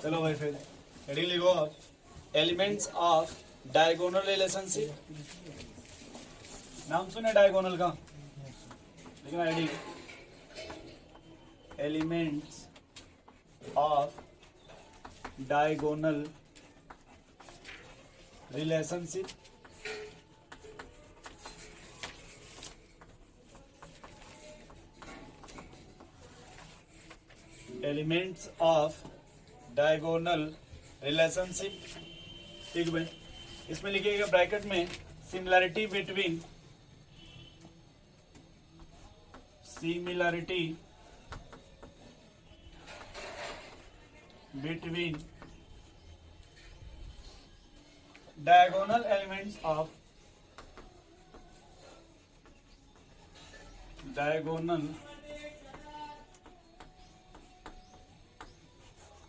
चलो भाई फिर हेडिंग लिखो आप, एलिमेंट्स ऑफ डायगोनल रिलेशनशिप। नाम सुने डायगोनल का, लिखना heading, elements of diagonal relationship. Elements of diagonal relationship. ठीक भाई, इसमें लिखिएगा ब्रैकेट में similarity between diagonal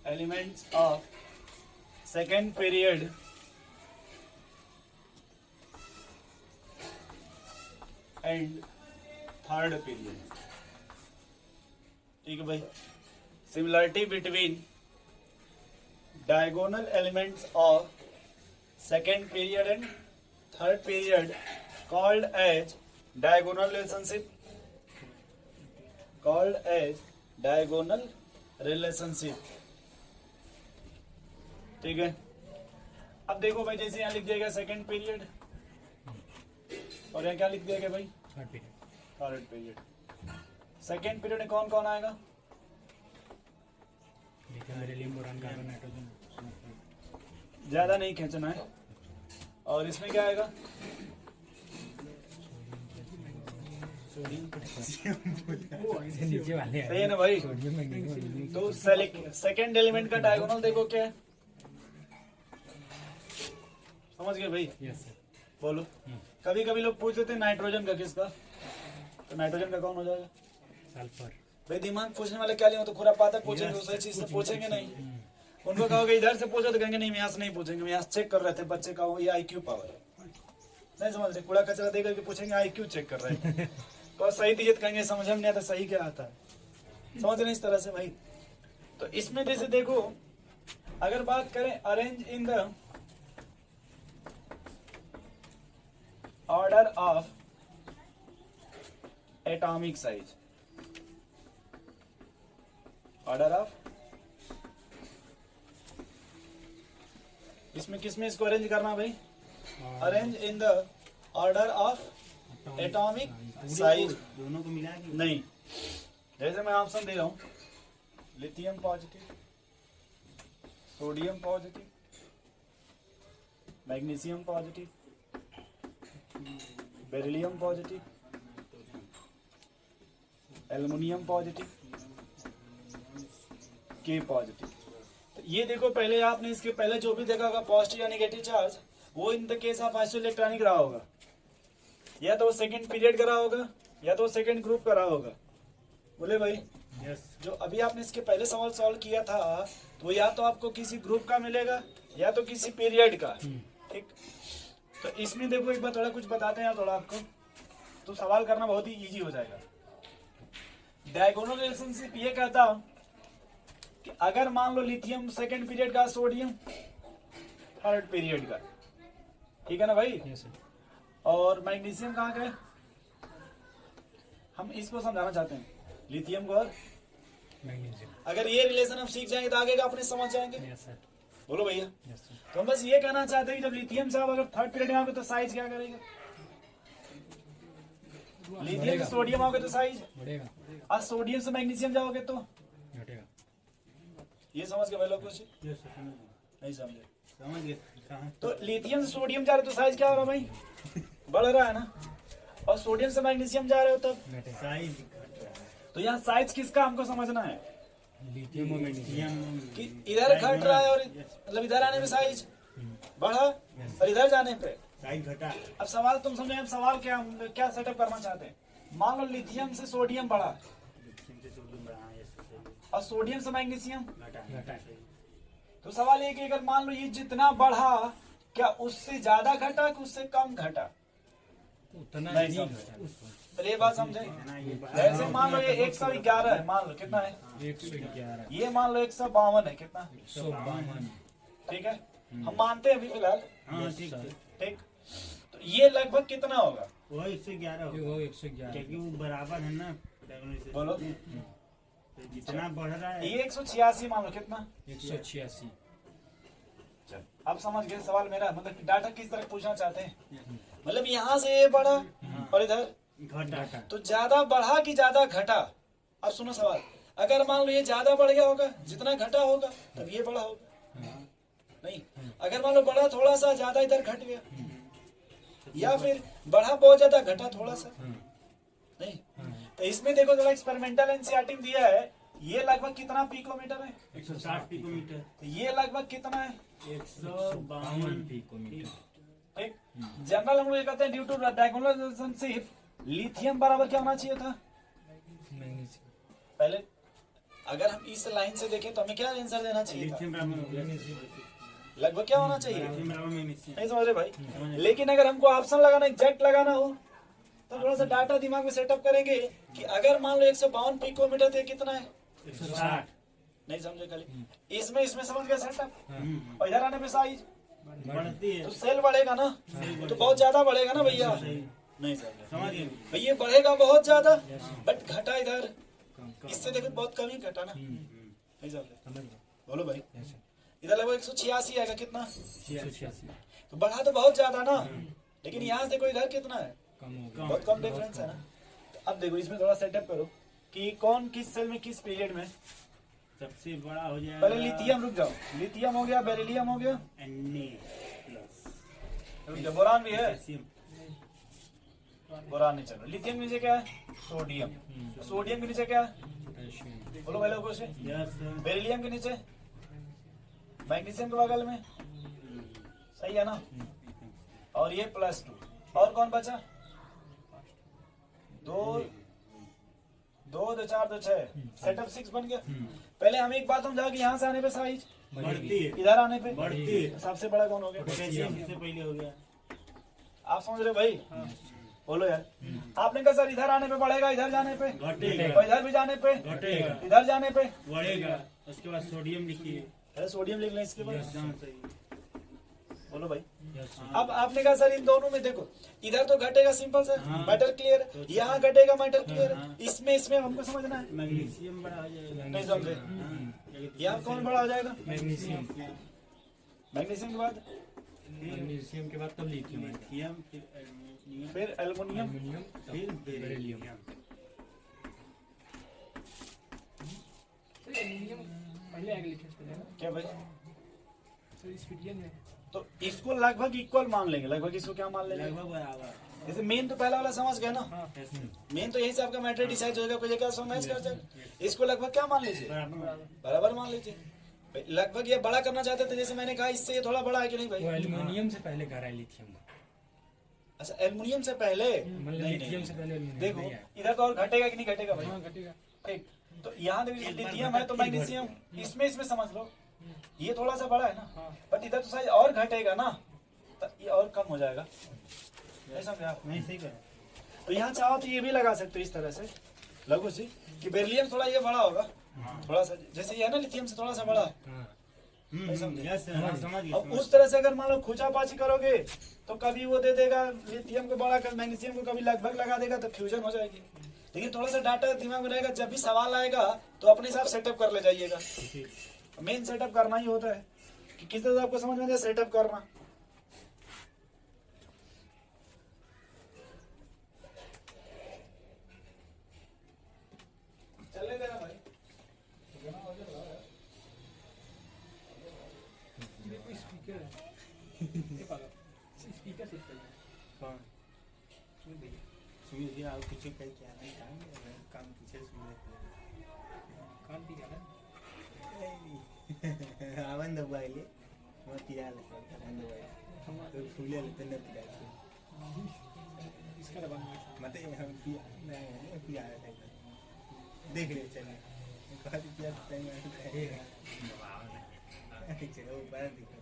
elements of second period and third period। ठीक है भाई, similarity between diagonal elements of second period and third period called as diagonal relationship, ठीक है। अब देखो भाई, जैसे यहाँ लिख दिया सेकंड पीरियड और यहाँ क्या लिख दिया गया भाई, थर्ड पीरियड। सेकंड पीरियड में कौन कौन आएगा, ज्यादा नहीं खींचना है। और इसमें क्या आएगा, सही है ना भाई। तो सेकंड एलिमेंट का डायगोनल देखो क्या है, समझ गए भाई। बोलो, कभी कभी लोग पूछ लेते हैं नाइट्रोजन का किसका, तो नाइट्रोजन का कौन हो जाएगा, सल्फर। भाई दिमाग पूछने वाले क्या लिए हो, तो खुरापात पूछेंगे, उसी चीज से पूछेंगे नहीं। उनको कहोगे इधर से पूछो तो कहेंगे नहीं, यहाँ से नहीं पूछेंगे, यहाँ चेक कर रहे थे बच्चे का ये IQ पावर। नहीं समझ रहे, कूड़ा कचरा देकर के पूछेंगे IQ चेक कर रहे हैं। तो सही दिए तो कहेंगे समझ में नहीं आता सही क्या आता है, समझ रहे इस तरह से भाई। तो इसमें जैसे देखो, अगर बात करें arrange in the order of atomic size, order of, इसमें किसमें इसको अरेंज करना भाई, arrange in the order of atomic size, दोनों को मिला के नहीं। जैसे मैं ऑप्शन दे रहा हूं, lithium positive, sodium positive, magnesium positive, beryllium positive, aluminium positive, के पॉजिटिव। तो ये देखो, पहले आपने इसके पहले जो भी देखा होगा पॉजिटिव या नेगेटिव चार्ज, वो in the case of isoelectronic रहा होगा, या तो सेकंड पीरियड का रहा होगा, या तो सेकंड ग्रुप का रहा होगा। बोले भाई yes। जो अभी आपने इसके पहले सवाल सॉल्व किया था, तो या तो आपको किसी ग्रुप का मिलेगा या तो किसी पीरियड का। ठीक, तो इसमें देखो एक बार थोड़ा कुछ बताते हैं थोड़ा आपको, तो सवाल करना बहुत ही इजी हो जाएगा। डायगोनल रिलेशनशिप ये कहता कि अगर मान लो लिथियम सेकंड पीरियड का, सोडियम थर्ड पीरियड का, ठीक है ना भाई yes, और मैग्नीशियम कहाँ का है, हम इसको समझाना चाहते हैं, लिथियम को और मैग्नीशियम। अगर ये रिलेशन हम सीख जाएंगे तो आगे का अपने समझ जाएंगे yes, बोलो भैया yes, तो हम बस ये कहना चाहते हैं कि जब लिथियम साहब अगर थर्ड पीरियड में आओगे तो साइज क्या करेगा, लिथियम से सोडियम आओगे तो साइज बढ़ेगा, और सोडियम से मैग्नीशियम जाओगे तो घटेगा। ये समझ गए भाई लोग, कुछ नहीं समझे, समझ गए। तो लिथियम से सोडियम जा रहे तो साइज क्या हो रहा भाई, बढ़ रहा है ना, और सोडियम से मैग्नीशियम जा रहे हो तब साइज। तो यहाँ साइज किसका हमको समझना है, लिथियम और मैग्नीशियम, कि इधर घट रहा है और मतलब इधर आने में साइज बढ़ा और इधर जाने पे साइज घटा। अब सवाल तुम समझे, अब सवाल क्या सेटअप करना चाहते हैं, मान लो लिथियम से सोडियम बढ़ा और सोडियम से मैग्नीशियम घटा, तो सवाल ये कि अगर मान लो ये जितना बढ़ा, क्या उससे ज्यादा घटा कि उससे कम घटा, उतना नहीं घटा, पहले ये बात समझे। जैसे मान लो ये 111 है, मान लो कितना है 111, ये मान लो 152 है, कितना 152, ठीक है, हम मानते हैं अभी फिलहाल, हाँ ठीक है। ठीक। तो ये लगभग कितना होगा, वो 111 ये हो, वो 111, क्योंकि वो बराबर है ना diagonal से। बोलो। तो जितना बढ़ रहा है ये 186 मान लो कितना, 186, चल अब समझ गए सवाल मेरा, मतलब डाटा किस तरह पूछना चाहते हैं, मतलब यहाँ से ये बढ़ा और इधर घटा। तो ज्यादा बढ़ा कि ज्यादा घटा। अब सुनो सवाल, अगर मान लो ये ज्यादा बढ़ गया होगा, जितना घटा होगा तब ये बड़ा होगा, नहीं अगर मान लो बढ़ा थोड़ा सा ज्यादा इधर घट गया, या फिर बढ़ा बहुत ज्यादा घटा थोड़ा सा, नहीं। तो इसमें देखो जरा एक्सपेरिमेंटल एनसीईआरटी दिया है, ये लगभग कितना पिकोमीटर है, 160 पिकोमीटर, तो ये लगभग कितना है 152 पिकोमीटर, ठीक। जनरल हम लोग कहते हैं due to diagonal relationship lithium बराबर क्या होना चाहिए था, मैग्नीशियम, पहले अगर हम इस लाइन से देखें तो हमें क्या आंसर देना चाहिए था, लिथियम बराबर लगभग क्या होना चाहिए, लिथियम बराबर मैग्नीशियम। नहीं समझ रहे भाई। लेकिन अगर हमको ऑप्शन लगाना एग्जैक्ट लगाना हो तो थोड़ा सा डाटा दिमाग में सेटअप करेंगे कि अगर मान लो 152 पिकोमीटर तो ये कितना है, 160 नहीं समझे खाली इसमें समझ गया सेटअप। हम्म, और इधर आने पे साइज बढ़ती है तो सेल बढ़ेगा ना, तो बहुत ज्यादा बढ़ेगा ना भैया, सही, नहीं समझे समझ गए। भैया बढ़ेगा बहुत ज्यादा, बट घटा इधर, इससे देखो बहुत कम ही घटा ना, नहीं समझे, बोलो भाई। इधर लगभग 186 आएगा, कितना 186, तो बढ़ा तो बहुत ज्यादा ना, लेकिन यहाँ से देखो इधर कितना है, कम हो गया, बहुत कम डिफरेंस है ना। तो अब देखो इसमें थोड़ा सेटअप करो कि कौन किस सेल में किस पीरियड में, सबसे बड़ा हो जाएगा पहले लिथियम, रुक जाओ, लिथियम हो गया, बेरिलियम हो गया, रुक जाओ, बोरान भी है, बोरान नहीं चलो, लिथियम के नीचे क्या है सोडियम, सोडियम के नीचे क्या है, पोटेशियम, बोलो भाई लोगों से, बेरिलियम के नीचे मैग्नीशियम के बगल में, सही है ना, और ये +2, और कौन बचा, 2 2 2 4 2 6, सेटअप 6 बन गया। पहले हम एक बात समझा कि यहाँ से आने पे साइज बढ़ती है, इधर आने पे बढ़ती है। सबसे बड़ा कौन हो गया, पोटेशियम सबसे पहले हो गया। आप समझ रहे हो भाई, बोलो यार। आपने कहा सर इधर आने पे बढ़ेगा, इधर जाने पे घटेगा, और इधर भी जाने पे घटेगा, इधर जाने पे, बढ़ेगा। उसके बाद सोडियम लिखिए। अरे सोडियम लिख लें इसके बाद, हाँ, सही। बोलो भाई। यस, अब आपने कहा सर इन दोनों में देखो, इधर तो घटेगा सिंपल सर, हाँ। मैटर क्लियर, यहाँ घटेगा मैटर क्लियर, हाँ। इसमें हमको समझना है, मैग्नीशियम बड़ा हो जाएगा। नहीं समझे, हाँ, यहाँ कौन बड़ा हो जाएगा, मैग्नीशियम, मैग्नीशियम के बाद मैग्नीशियम के बाद तब लिथियम है, लिथियम, फिर एल्युमिनियम, फिर एल्युमिनियम, एल्युमिनियम, फिर तब बेरिलियम, पहले आगे लिखे इसको ना, क्या भाई, तो इस पीडीएफ में तो इसको लगभग इक्वल मान लेंगे, लगभग इसको क्या मान लेंगे, लगभग बराबर। जैसे मेन तो पहला वाला समझ गए ना, हाँ मेन तो यही से आपका मैटर डिसाइड होगा, कोई जगह सो मैच कर जाएगा, इसको लगभग क्या मान लीजिए, बराबर। बराबर मान लीजिए। भाई, लगभग ये बड़ा करना चाहते थे, जैसे मैंने कहा इससे ये थोड़ा बड़ा है कि नहीं वो भाई, एल्युमिनियम से पहले कह रहा है लिथियम, अच्छा एल्युमिनियम से पहले, मतलब नहीं लिथियम नहीं से पहले एल्युमिनियम देखो नहीं है। इधर तो और घटेगा कि नहीं घटेगा भाई, हाँ घटेगा। ठीक। तो यहाँ देखो एक बार लिथियम है तो घटा, फिर मैग्नीशियम, घटेगा। इसमें समझ लो ये थोड़ा सा बड़ा है ना, हाँ बट इधर तो साइज और घटेगा ना, तो ये और कम हो जाएगा, नहीं समझे आप। नहीं, सही करो। तो यहाँ चाहो तो ये भी लगा सकते हो इस तरह से लघु जी, कि बेरिलियम थोड़ा ये बड़ा होगा, थोड़ा सा जैसे ये है ना लिथियम से थोड़ा सा बड़ा, हाँ, नहीं समझे। यस, हाँ, समझ गए, अब समझ उस तरह से अगर मान लो खुचापाची करोगे तो कभी वो दे देगा लिथियम को बड़ा कर, मैग्नीशियम को कभी लगभग लगा देगा, तो फ्यूजन हो जाएगी। लेकिन थोड़ा सा डाटा दिमाग में रहेगा, जब भी सवाल आएगा तो अपने हिसाब सेटअप कर ले जाइएगा। गए। मेन सेटअप करना ही होता है कि किस तरह से आपको समझ में आए सेटअप करना। चलने देना भाई, ये कोई स्पीकर है, ये पागल स्पीकर से चल कौन? सुन भैया, सुमित जी, आप कुछ कहीं क्या नहीं काम पीछे सुन रहे कान भी गया थे। आवन दबाइले, मत यार लगता आवन दबाइले। तो फूले लेते न पिया इसका दबा मत हम पिया नहीं पिया है देख ले चलिए कहा पिया टाइम आएगा चलो ऊपर देखो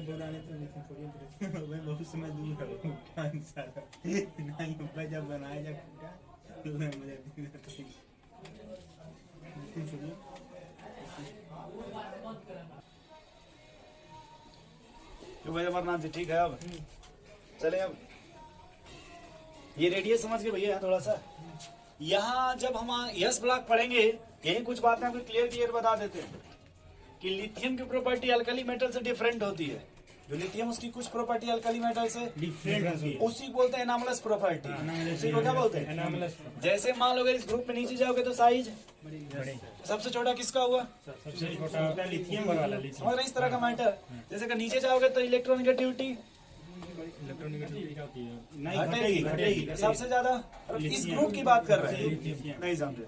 बोरान है तो लिथियम सोडियम पोटेशियम भाई बहुत समय दूर है कौन सा नहीं भाई जब बनाया जा फूटा तो मुझे लिथियम सोडियम तो भाई अमरनाथ जी ठीक है। अब चले अब ये रेडियस समझ के भैया थोड़ा सा यहाँ जब हम यस ब्लॉक पढ़ेंगे यही कुछ बातें आपको क्लियर बता देते हैं कि लिथियम की प्रॉपर्टी अल्कली मेटल से डिफरेंट होती है। जो लिथियम उसकी कुछ प्रॉपर्टी अल्कली मेटल से डिफरेंट होती है उसी को बोलते हैं एनामलस प्रॉपर्टी। उसी को क्या बोलते हैं? एनामलस जैसे मान लो अगर इस ग्रुप में नीचे जाओगे तो साइज बड़े सबसे छोटा किसका हुआ? सबसे छोटा लिथियम वाला लिथियम समझ रहे इस तरह का मैटर। जैसे कि नीचे जाओगे तो इलेक्ट्रोनेगेटिविटी इलेक्ट्रॉनिक क्या होती है? नहीं घटेगी सबसे ज्यादा। इस ग्रुप की बात कर रहे हैं, नहीं समझे।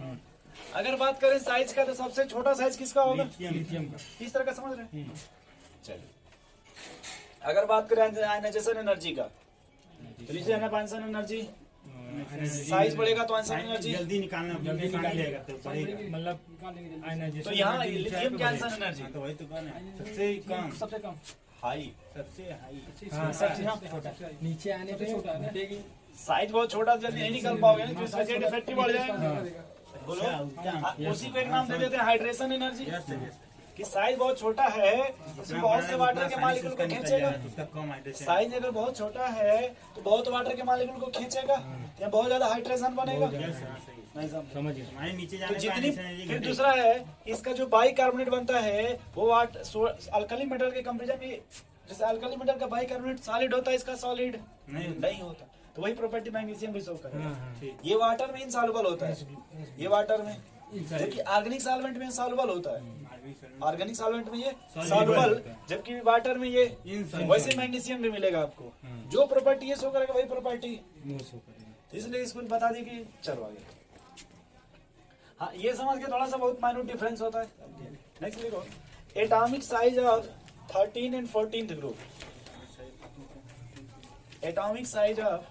अगर बात करें साइज का तो सबसे छोटा साइज किसका होगा? लिथियम का। इस तरह का समझ रहे हैं। चलिए अगर बात करें आयनाइजेशन एनर्जी का तो नीचे आयनाइजेशन एनर्जी साइज बढ़ेगा तो आयनाइजेशन एनर्जी जल्दी निकालना लेगा तो बढ़ेगा मतलब आयनाइजेशन तो यहाँ लिथियम क्या आयनाइजेशन एनर्जी तो वही तो कहना है सबसे कम सबसे कम हाई। सबसे हाई हाँ, सबसे छोटा नीचे आने पे छोटा है ना? घटेगी। साइज बहुत छोटा जल्दी नहीं निकल पाओगे ना, तो साइज इफेक्टिव बढ़ जाएगा। बोलो उसी को एक नाम दे देते हैं हाइड्रेशन एनर्जी। कि साइज बहुत छोटा है उसमें बहुत से वाटर के मॉलिक्यूल को खींचेगा। उसका कम हाइड्रेशन साइज अगर बहुत छोटा है तो बहुत वाटर के मॉलिक्यूल को खींचेगा या बहुत ज्यादा हाइड्रेशन बनेगा। नहीं समझ समझ गए। हमारे नीचे तो जाने जितनी का फिर दूसरा है इसका जो बाइकार्बोनेट बनता है वो अल्कली मेटल के कंपैरिजन में जैसे अल्कली मेटल का बाइकार्बोनेट सॉलिड होता है, इसका सॉलिड नहीं होता। तो वही प्रॉपर्टी मैग्नीशियम भी शो करेगा। ये वाटर में इनसॉल्युबल होता है, ये वाटर में, जबकि ऑर्गेनिक सॉल्वेंट में सॉल्युबल होता है। ऑर्गेनिक सॉल्वेंट में ये सॉल्युबल जबकि वाटर में ये वैसे मैग्नीशियम भी मिलेगा आपको। जो प्रॉपर्टी ये शो करेगा वही प्रॉपर्टी, तो इसलिए इसको बता दी कि चलो आगे। हाँ ये समझ के थोड़ा सा बहुत माइन्यूट डिफरेंस होता है। नेक्स्ट लिखो atomic size of 13 and 14th group. Atomic size of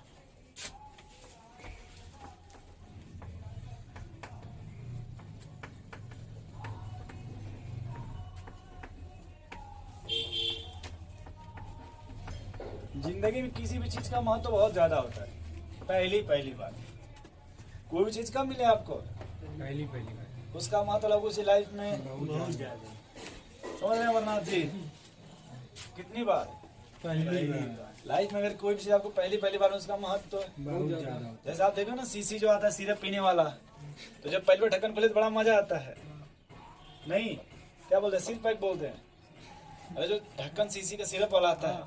जिंदगी में किसी भी चीज का महत्व बहुत ज्यादा होता है। पहली बार कोई भी चीज कब मिले आपको, पहली बार उसका महत्व लगभग उसी लाइफ में बहुत ज्यादा समझ रहे हैं अमरनाथ जी? कितनी बार पहली बार लाइफ में अगर कोई भी चीज आपको पहली बार में उसका महत्व है। बहुत ज्यादा होता जैसे आप देखो ना सीसी जो आता है सिरप पीने वाला, तो जब पहली बार ढक्कन खोले तो बड़ा मजा आता है। नहीं क्या बोलते हैं, सिर पैक बोलते हैं। अरे जो ढक्कन सीसी का सिरप वाला आता है,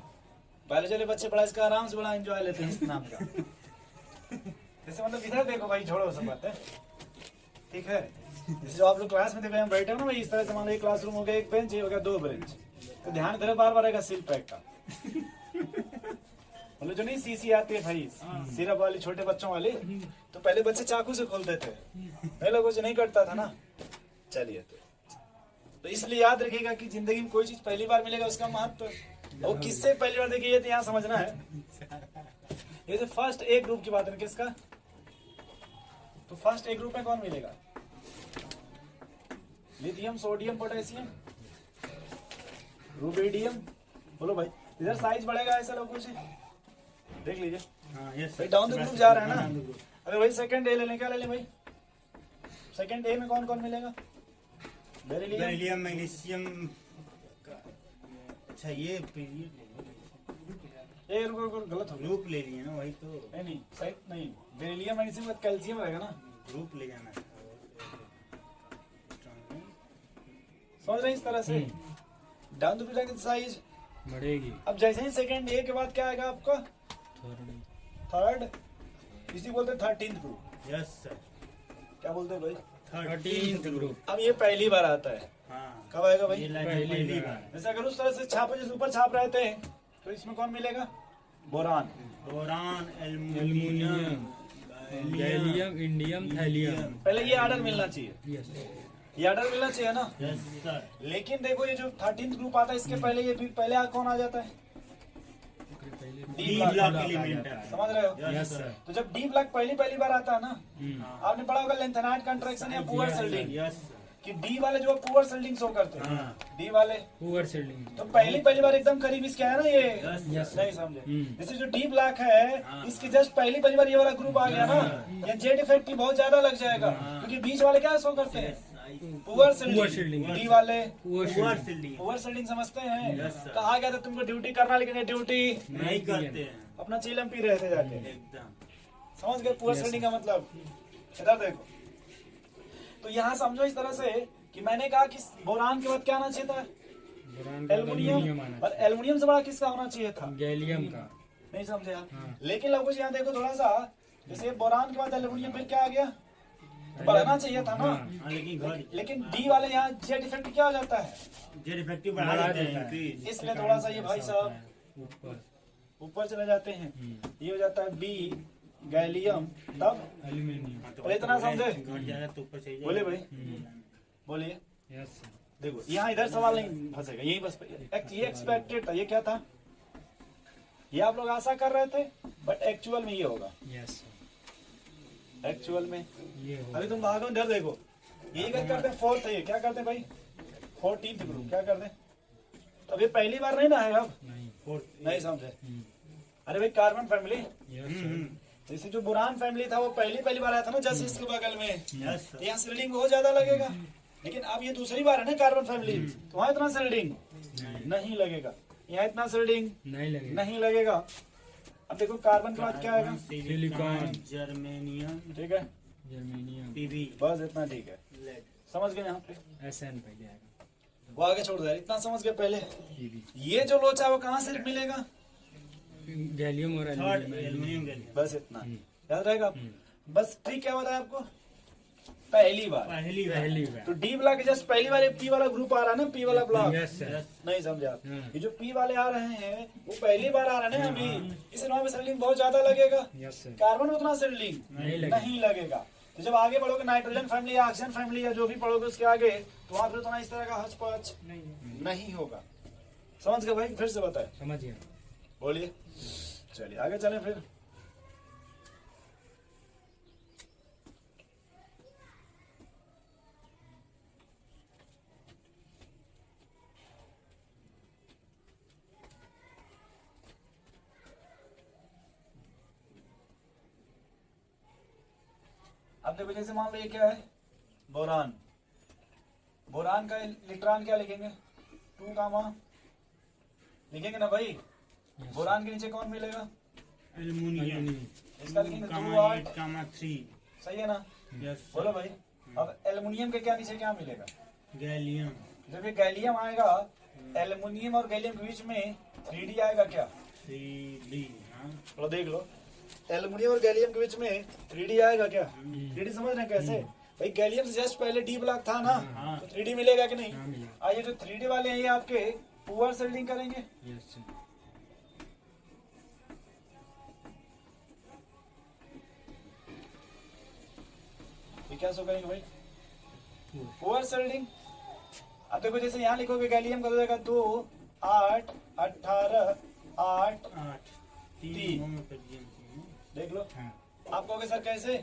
पहले चले बच्चे बड़ा इसका आराम से बड़ा एंजॉय लेते हैं इस नाम का। जैसे मतलब इधर देखो भाई, छोड़ो सब बात है, ठीक है। जैसे जो आप लोग क्लास में देखो हम बैठे हो ना भाई, इस तरह से मान लो एक क्लासरूम हो गया, एक बेंच हो गया, 2 बेंच, तो ध्यान दे बार आएगा सिर पैक का। मतलब जो नहीं सीसी आती है भाई सिरप वाली छोटे बच्चों वाली, तो पहले बच्चे चाकू से खोलते थे, पहले लोगों से नहीं कटता था ना। चलिए तो इसलिए याद रखिएगा कि जिंदगी में कोई चीज पहली बार मिलेगा उसका महत्व, और किससे पहली बार देखिए ये तो यहाँ समझना है। ये तो फर्स्ट ए ग्रुप की बात है, किसका? तो फर्स्ट ए ग्रुप में कौन मिलेगा? Lithium, sodium, potassium, rubidium. बोलो भाई, इधर साइज बढ़ेगा ऐसा लोग कुछ देख लीजिए। भाई डाउन द ग्रुप जा रहा है ना। अगर भाई सेकंड ए ले लें, क्या ले लें भाई? सेकंड ए में कौन कौन मिलेगा? Beryllium, beryllium, magnesium. अच्छा ये रुको गलत हो गया। ग्रुप ले लिए ना, वही तो नहीं सही नहीं, बेरिलियम मैग्नीशियम का कैल्शियम रहेगा ना, ग्रुप ले जाना है। समझ रहे हैं? इस तरह से डाउन द ग्रुप साइज बढ़ेगी। अब जैसे ही सेकंड ए के बाद क्या आएगा आपका? थर्ड, इसी बोलते हैं 13th ग्रुप। यस सर, क्या बोलते हैं भाई? 13th group. अब ये पहली बार आता है, हाँ कब आएगा भाई? ये लाइन पहली बार। जैसे अगर उस तरह से छापे जैसे ऊपर छाप रहे थे, तो इसमें कौन मिलेगा? Boron, boron, aluminium, gallium, indium, thallium. पहले ये ऑर्डर मिलना चाहिए, यस ये ऑर्डर मिलना चाहिए ना। Yes sir. लेकिन देखो ये जो 13th ग्रुप आता है, इसके पहले ये पहले कौन आ जाता है? डी ब्लॉक एलिमेंट है। समझ रहे हो? Yes sir. तो जब डी ब्लॉक पहली बार आता है ना, आपने पढ़ा होगा लेंथेनाइट कंट्रैक्शन या पुअर सेल्डिंग। यस कि डी वाले जो पुअर सेल्डिंग शो करते हैं, हाँ। डी वाले पुअर सेल्डिंग। तो पहली बार एकदम करीब इसके है ना ये, Yes, नहीं समझे। हम्म। जैसे जो डी ब्लैक है, हाँ। इसकी जस्ट पहली बार ये वाला ग्रुप आ गया ना, या जेड इफेक्ट बहुत ज्यादा लग जाएगा, हाँ। क्योंकि बीच वाले क्या शो करते हैं, poor Poor shielding. shielding। D वाले poor poor shielding. Shielding poor shielding समझते हैं। Yes, sir। कहा गया था तुमको ड्यूटी करना, लेकिन ये ड्यूटी नहीं करते हैं अपना चीलम पी रहे थे जाके। एकदम। समझ गए पुअर Yes, सेल्डिंग का मतलब। इधर देखो, तो यहाँ समझो इस तरह से कि मैंने कहा कि बोरान के बाद क्या आना चाहिए था, बोरान का एल्युमिनियम एल्युमिनियम, आना और एल्युमिनियम से बड़ा किसका होना चाहिए था, चाहिए। गैलियम का। नहीं समझे आप। हाँ। लेकिन लोगों यहाँ देखो थोड़ा सा, जैसे बोरान के बाद एल्युमिनियम, फिर क्या आ गया, बढ़ना चाहिए था ना। हाँ। हाँ, लेकिन घर लेकिन डी वाले यहाँ जेड इफेक्ट क्या हो जाता है, जेड इफेक्टिव बढ़ा बढ़ा देते देता हैं है। increase। इसलिए थोड़ा सा ये भाई साहब ऊपर। ऊपर चले जाते हैं। हम्म। ये हो जाता है बी गैलियम, तब एल्युमिनियम। हाँ, तो और इतना समझे? घट जाएगा तो ऊपर से बोले भाई, हम्म। बोलिए। यस। देखो यहाँ इधर सवाल नहीं फंसेगा, यही बस ये एक्सपेक्टेड था। ये क्या था, ये आप लोग आशा कर रहे थे, बट एक्चुअल में ये होगा, यस। एक्चुअल में। ये हो। अभी तुम भागो इधर देखो, ये क्या करते हैं, फोर्थ है, ये क्या करते हैं भाई, 14th ग्रुप क्या करते हैं। तो अभी पहली बार नहीं ना है अब, नहीं। नहीं समझे। हम्म। अरे भाई कार्बन फैमिली, यस। जैसे जो बुरान फैमिली था वो पहली बार आया था ना, जैसे इसके बगल में, यस यहाँ सेल्डिंग बहुत ज्यादा लगेगा। लेकिन अब ये दूसरी बार है ना कार्बन फैमिली, तो वहाँ इतना सेल्डिंग नहीं लगेगा, यहाँ इतना सेल्डिंग नहीं लगेगा। नहीं लगेगा। अब देखो कार्बन के बाद क्या आएगा, सिलिकॉन। जर्मेनियम ठीक है, जर्मेनियम। पीवी बस इतना ठीक है, लेड। समझ गए यहाँ पे। एसएन पहले आएगा। वो आगे छोड़ दे, इतना समझ गए पहले। पीवी। ये जो लोचा है वो कहाँ से मिलेगा, गैलियम और थर्ड एल्युमिनियम। Aluminium gallium. बस इतना हम्म। याद रहेगा। हम्म। बस ट्रिक क्या बताया आपको, पहली बार। पहली पहली बार। बार। तो डी ब्लॉक जस्ट पहली बार पी वाला ग्रुप आ रहा है ना, पी वाला ब्लॉक, यस सर। नहीं समझा। हाँ। ये जो पी वाले आ रहे हैं वो पहली बार आ रहे हैं ना अभी, इसलिए वहाँ पे सेल्डिंग बहुत ज्यादा लगेगा। Yes sir. कार्बन में उतना सेल्डिंग नहीं लगेगा। नहीं लगेगा। तो जब आगे बढ़ोगे नाइट्रोजन फैमिली या ऑक्सीजन फैमिली या जो भी पढ़ोगे उसके आगे, तो वहाँ पे उतना इस तरह का हच पच नहीं होगा। समझ गए भाई, फिर से बताए, समझ गया। बोलिए। चलिए आगे चलें फिर। अब देखो जैसे मान लो ये क्या है, बोरान। बोरान का इलेक्ट्रॉन क्या लिखेंगे, 2 कामा लिखेंगे ना भाई। बोरान के नीचे कौन मिलेगा, एल्युमिनियम इसका लिखेंगे 2 कामा 8, 8 कामा 3। सही है ना। यस बोलो भाई। अब एल्युमिनियम के क्या नीचे क्या मिलेगा, गैलियम। जब ये गैलियम आएगा, एल्युमिनियम और गैलियम के बीच में 3D आएगा क्या, 3D। हाँ तो देख लो, एल्युमिनियम और गैलियम के बीच में 3D आएगा क्या। 3D समझ रहे हैं कैसे भाई, गैलियम से जस्ट पहले डी ब्लॉक था ना, हाँ। तो 3D मिलेगा कि नहीं। हाँ मिला। आइए जो 3D वाले हैं ये आपके पुअर सेल्डिंग करेंगे। Yes sir. ये क्या सो करेंगे भाई, पुअर सेल्डिंग। अब देखो जैसे यहाँ लिखोगे गैलियम का हो जाएगा 2 8 18 8, 8 तीन। 3 होमोफिलियम। देख लो। हाँ। आप कहोगे सर कैसे,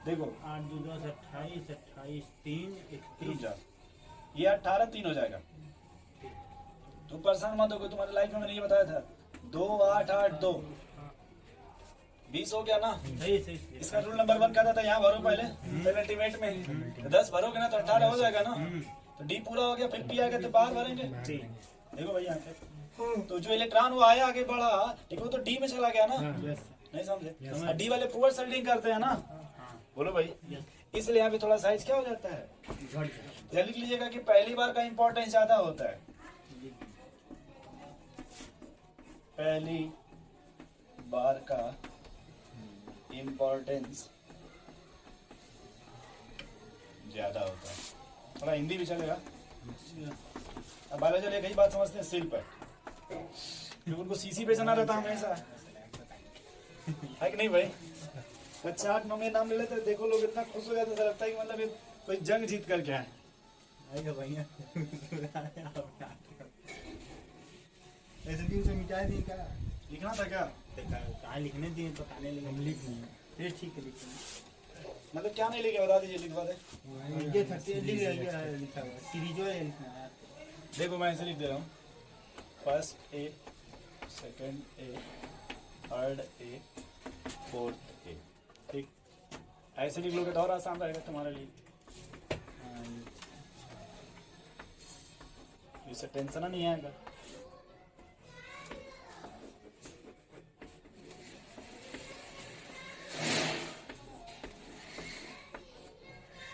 देखो 8 2 10 28 28 3 31। ये 18 3 हो जाएगा। तुम परेशान मत हो, तुम्हारे लाइफ में मैंने ये बताया था 2 8 8 2 20 हो गया ना। सही सही सही। इसका रूल नंबर 1 कहता था यहाँ भरो पहले अल्टीमेट में, 10 भरोगे ना तो 18 हो जाएगा ना। तो डी पूरा हो गया, फिर पी आएगा तो बाहर भरेंगे। देखो भाई यहाँ पे, तो जो इलेक्ट्रॉन वो आया आगे बढ़ा, लेकिन वो तो डी में चला गया ना, हाँ। नहीं समझे। Yes. डी वाले पुअर सेल्डिंग करते हैं ना, बोलो भाई। इसलिए यहाँ पे थोड़ा साइज क्या हो जाता है, जल्दी लिख लीजिएगा कि पहली बार का इंपॉर्टेंस ज्यादा होता है, पहली बार का इंपॉर्टेंस ज्यादा होता है। थोड़ा हिंदी भी चलेगा। अब बायोलॉजी एक ही बात समझते हैं, सिर पर, क्योंकि उनको सीसी पे जाना रहता हमेशा, है कि नहीं भाई। कक्षा 8 9 में नाम ले लेते, देखो लोग इतना खुश हो जाते, लगता है कि मतलब ये कोई जंग जीत करके आए। आएगा भैया। ऐसे भी उसे मिटा दी क्या? लिखना था क्या, देखा कहाँ लिखने दिए बताने लगे। हम लिख लिए। फिर ठीक है लिखेंगे। मतलब क्या नहीं लिखे बता दीजिए, लिखवा दे। ये 30 लिखा हुआ सीरीज है लिखना है। देखो मैं ऐसे लिख दे रहा हूँ, first A, second A, third A, fourth A, ठीक। ऐसे लिख लोगे तो और आसान रहेगा तुम्हारे लिए, इससे टेंशन नहीं आएगा।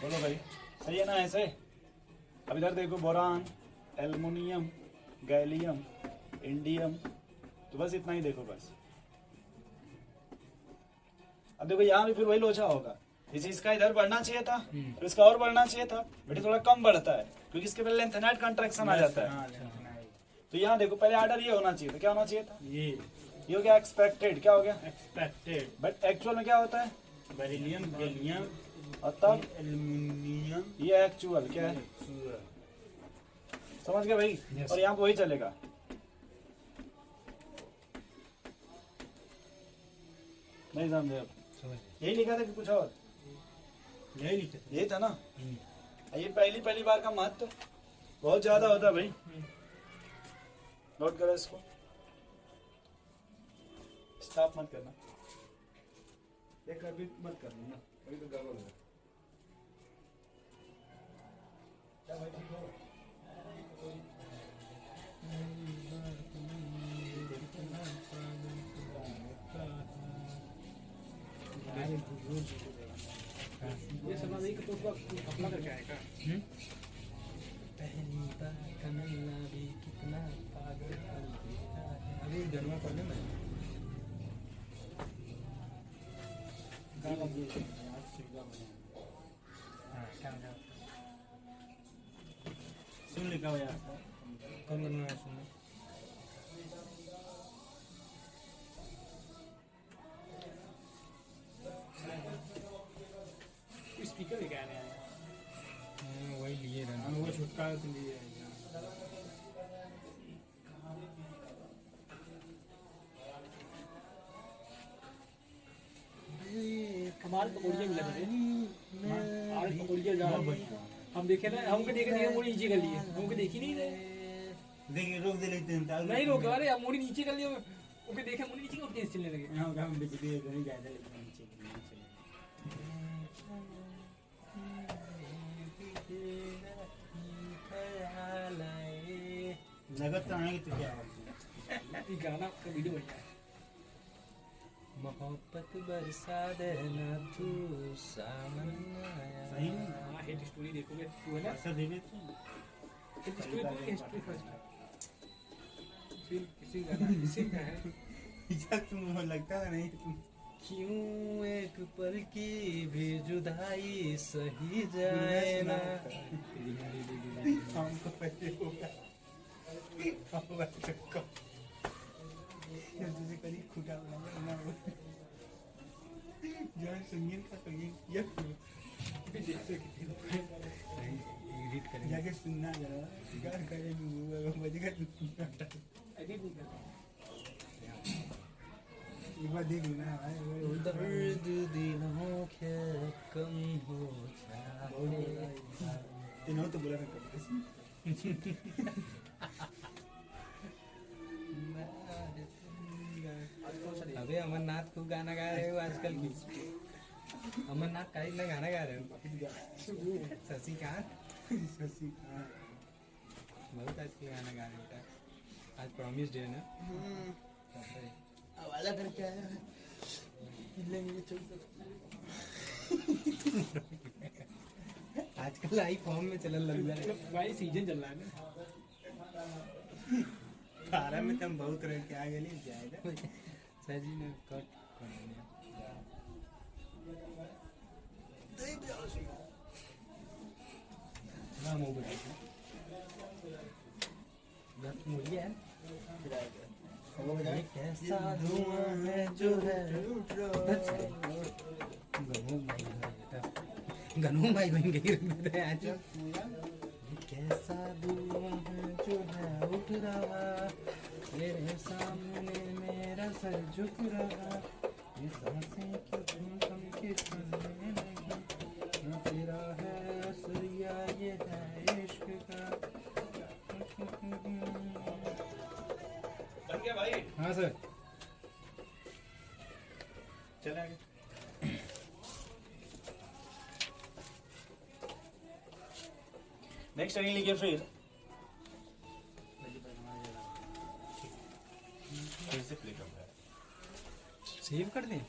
बोलो भाई, सही है ना ऐसे? अब इधर देखो, बोरान, एल्युमिनियम, गैलियम, इंडियम, तो बस इतना ही देखो बस। अब देखो यहाँ भी फिर वही लोचा होगा, इसका इधर बढ़ना चाहिए था, फिर इसका और बढ़ना चाहिए था, बट ये थोड़ा कम बढ़ता है क्योंकि इसके पहले लेंथेनाइट कॉन्ट्रैक्शन आ जाता है। हाँ, लिखना है। तो यहाँ देखो पहले ऑर्डर ये होना चाहिए था, क्या होना चाहिए था? ये ये हो गया एक्सपेक्टेड, क्या हो गया? एक्सपेक्टेड बट एक्चुअल में क्या होता है? बेरिलियम, गैलियम, और तब एल्युमिनियम, ये एक्चुअल क्या है, समझ गए भाई? और यहाँ पे वही चलेगा। नहीं समझे अब? यही लिखा था कि कुछ और? यही लिखा था। यही था ना? ये पहली बार का महत्व बहुत ज्यादा होता है भाई, नोट करो इसको, स्टॉप मत करना, एक कभी मत करना ना, कभी तो गड़बड़ होगा। क्या भाई ठीक हो? ये समझ नहीं कि तो उसका अपना करके आएगा। पहली बार कमला भी कितना पागल था। अभी गरमा पड़ने में सुन लिखा हुआ है। कौन बनवाया सुनो? स्पीकर लेके आने आए। वही लिए रहना। हम वो छुटकारा के लिए हमारे पकौड़िया मिला थे आज पकौड़िया जा रहा है। हम देखे ना, हमको देखे देखे मोड़ी नीचे कर लिए, हमको देखी नहीं रहे। देखिए रोक दे लेते हैं नहीं रोका, अरे मोड़ी नीचे कर लिए, ओके देखे मोड़ी नीचे और तेज चलने लगे। यहाँ का हम बिजली नहीं ज्यादा लेते हैं नीचे नगद तो आने की तो क्या ये गाना का वीडियो बढ़िया है। मोहब्बत बरसा देना तू सामन आया। सही है। हाँ हिट स्टोरी देखोगे तू है ना, ऐसा दे देते हैं। हिट स्टोरी तो हिस्ट्री फर्स्ट फिर किसी गाना किसी का है। इजा तुम लगता है नहीं तुम क्यों एक पल की भी जुदाई सही जाए ना। हमको पहले होगा हम बच्चों को जैसे करी खुटा बनाना ना हो जान संगीत का संगीत ये भी देखते कितने एडिट करेंगे। जाके सुनना जरा शिकार करेंगे बजेगा एडिट नहीं करते। एक बार देख लेना भाई दर्द दिलों के कम हो जाए। तीनों तो बोला था अबे अमरनाथ खूब गाना गा रहे हो आजकल की। अमरनाथ का इतना गाना गा रहे हो। शशिकांत बहुत अच्छी गाना गा रहे हो। आज प्रॉमिस डे ना। वाला करके आया आजकल आई फॉर्म में चलन लग रहा है। भाई सीजन चल रहा है ना। 12 में तुम बहुत रह के आ गए जाएगा सर जी ने कट कर दिया। नाम हो गया दस मूल्य है। ये कैसा धुआं है जो है गनू भाई बन गई रहे आज। ये कैसा धुआं है जो है उठ रहा मेरे सामने मेरा सर झुक रहा। ये सांसें क्यों थम के चलने लगी। हाँ सर चला आगे। नेक्स्ट रनिंग लिखिए फिर फिर से प्ले कर रहा है। सेव कर दें